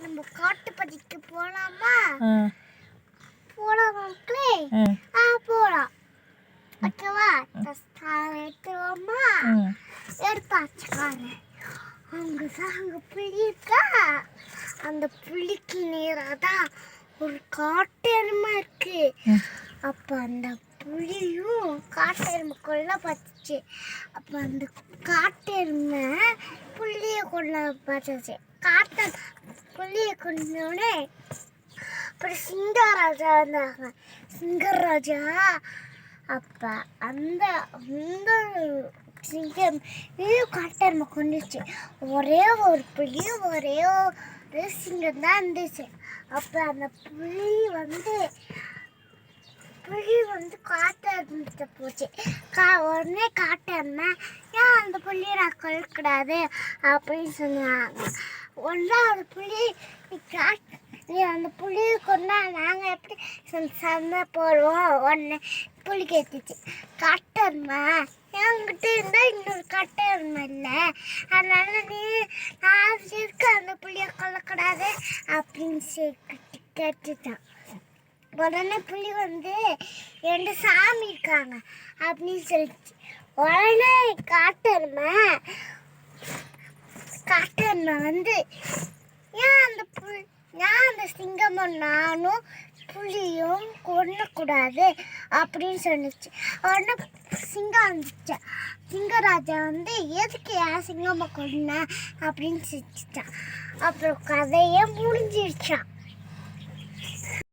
நம்ம காட்டுப்பதிக்கு போலாமா? போலாம் மக்களே. போலாம். ஓகேவா? எடுத்துவோமா? எடுத்தாச்சு காரு. அங்க புலி இருக்கா? அந்த புலிக்கு நேராக தான் ஒரு காட்டு எருமை இருக்கு. அப்ப அந்த புலியும் காட்டு எருமை கொல்ல பார்த்துச்சு. அப்ப அந்த காட்டு எருமை புலியை கொல்ல பார்த்துச்சு. புலியை கொண்டோடனே அப்புறம் சிங்கராஜா இருந்தாங்க. சிங்கராஜா அப்ப அந்த சிங்கம் காட்டு எருமை கொண்டுச்சு. ஒரே ஒரு புலி ஒரே ஒரு சிங்கம் தான் இருந்துச்சு. அப்ப அந்த புலி காட்டு போச்சு. உடனே காட்டேன்னா ஏன் அந்த புள்ளியை நான் கொல்லக்கூடாது அப்படின்னு சொன்னாங்க. உடனே அந்த புள்ளி அந்த புள்ளியை கொண்டா நாங்கள் எப்படி சண்டை போடுவோம். உடனே புள்ளி கேட்டுச்சு, காட்டருமா என்கிட்ட இருந்தால் இன்னொரு காட்டருமா இல்லை, அதனால நான் இருக்க அந்த புள்ளியை கொல்லக்கூடாது அப்படின்னு கேட்டுட்டான். உடனே புலி ரெண்டு சாமி இருக்காங்க அப்படின்னு சொல்லிச்சு. உடனே காட்டருமை ஏன் அந்த சிங்கமும் நானும் புலியும் கொல்லக்கூடாது அப்படின்னு சொன்னிச்சு. உடனே சிங்கம் வந்துச்சு. சிங்கராஜா எதுக்கு ஏன் சிங்கம்மா கொன்ன அப்படின்னு சிரிச்சிட்டான். அப்புறம் கதையே முடிஞ்சிருச்சான்.